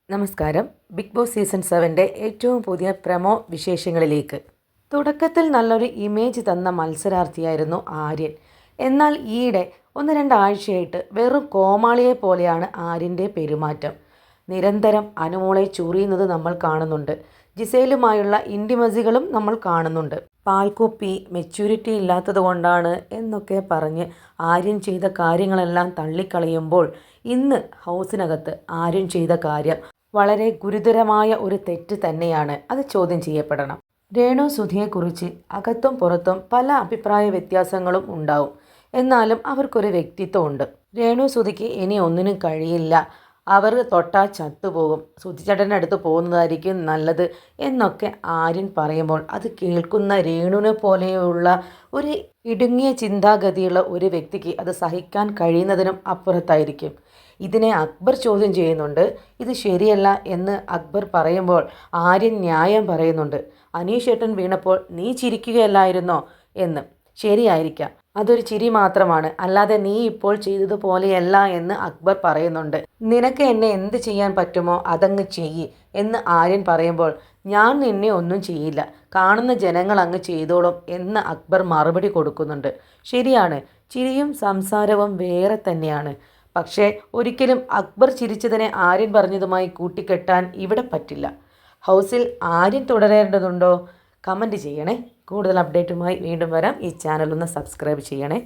നമസ്കാരം. Big boss season 7ൻ്റെ ഏറ്റവും പുതിയ പ്രമോ വിശേഷങ്ങളിലേക്ക്. തുടക്കത്തിൽ നല്ലൊരു ഇമേജ് തന്ന മത്സരാർത്ഥിയായിരുന്നു ആര്യൻ. എന്നാൽ ഈയിടെ 1-2 ആഴ്ചയായിട്ട് വെറും കോമാളിയെ പോലെയാണ് ആര്യൻ്റെ പെരുമാറ്റം. നിരന്തരം അനുമോളെ ചൊറിയുന്നത് നമ്മൾ കാണുന്നുണ്ട്. ജിസേലുമായുള്ള ഇൻറ്റിമസികളും നമ്മൾ കാണുന്നുണ്ട്. പാൽക്കുപ്പി മെച്യൂരിറ്റി ഇല്ലാത്തത് കൊണ്ടാണ് എന്നൊക്കെ പറഞ്ഞ് ആര്യൻ ചെയ്ത കാര്യങ്ങളെല്ലാം തള്ളിക്കളയുമ്പോൾ ഇന്ന് ഹൗസിനകത്ത് ആര്യൻ ചെയ്ത കാര്യം വളരെ ഗുരുതരമായ ഒരു തെറ്റ് തന്നെയാണ്. അത് ചോദ്യം ചെയ്യപ്പെടണം. രേണു സുധിയെക്കുറിച്ച് അകത്തും പുറത്തും പല അഭിപ്രായ വ്യത്യാസങ്ങളും ഉണ്ടാവും. എന്നാലും അവർക്കൊരു വ്യക്തിത്വമുണ്ട്. രേണു സുധിക്ക് ഇനി ഒന്നിനും കഴിയില്ല, അവർ തൊട്ടാൽ ചത്തുപോകും, സുധിച്ചേട്ടൻ്റെ അടുത്ത് പോകുന്നതായിരിക്കും നല്ലത് എന്നൊക്കെ ആര്യൻ പറയുമ്പോൾ അത് കേൾക്കുന്ന രേണുവിനെ പോലെയുള്ള ഒരു ഇടുങ്ങിയ ചിന്താഗതിയുള്ള ഒരു വ്യക്തിക്ക് അത് സഹിക്കാൻ കഴിയുന്നതിനും അപ്പുറത്തായിരിക്കും. ഇതിനെ അക്ബർ ചോദ്യം ചെയ്യുന്നുണ്ട്. ഇത് ശരിയല്ല എന്ന് അക്ബർ പറയുമ്പോൾ ആര്യൻ ന്യായം പറയുന്നുണ്ട്. അനീഷ് ഏട്ടൻ വീണപ്പോൾ നീ ചിരിക്കുകയല്ലായിരുന്നോ എന്ന്. ശരിയായിരിക്കാം, അതൊരു ചിരി മാത്രമാണ്, അല്ലാതെ നീ ഇപ്പോൾ ചെയ്തതുപോലെയല്ല എന്ന് അക്ബർ പറയുന്നുണ്ട്. നിനക്ക് എന്നെ എന്ത് ചെയ്യാൻ പറ്റുമോ അതങ്ങ് ചെയ്യ് എന്ന് ആര്യൻ പറയുമ്പോൾ ഞാൻ നിന്നെ ഒന്നും ചെയ്യില്ല, കാണുന്ന ജനങ്ങൾ അങ്ങ് ചെയ്തോളും എന്ന് അക്ബർ മറുപടി കൊടുക്കുന്നുണ്ട്. ശരിയാണ്, ചിരിയും സംസാരവും വേറെ തന്നെയാണ്. പക്ഷേ ഒരിക്കലും അക്ബർ ചിരിച്ചതിനെ ആര്യൻ പറഞ്ഞതുമായി കൂട്ടിക്കെട്ടാൻ ഇവിടെ പറ്റില്ല. ഹൗസിൽ ആര്യൻ തുടരേണ്ടതുണ്ടോ? കമൻറ്റ് ചെയ്യണേ. കൂടുതൽ അപ്ഡേറ്റുമായി വീണ്ടും വരാം. ഈ ചാനൽ ഒന്ന് സബ്സ്ക്രൈബ് ചെയ്യണേ.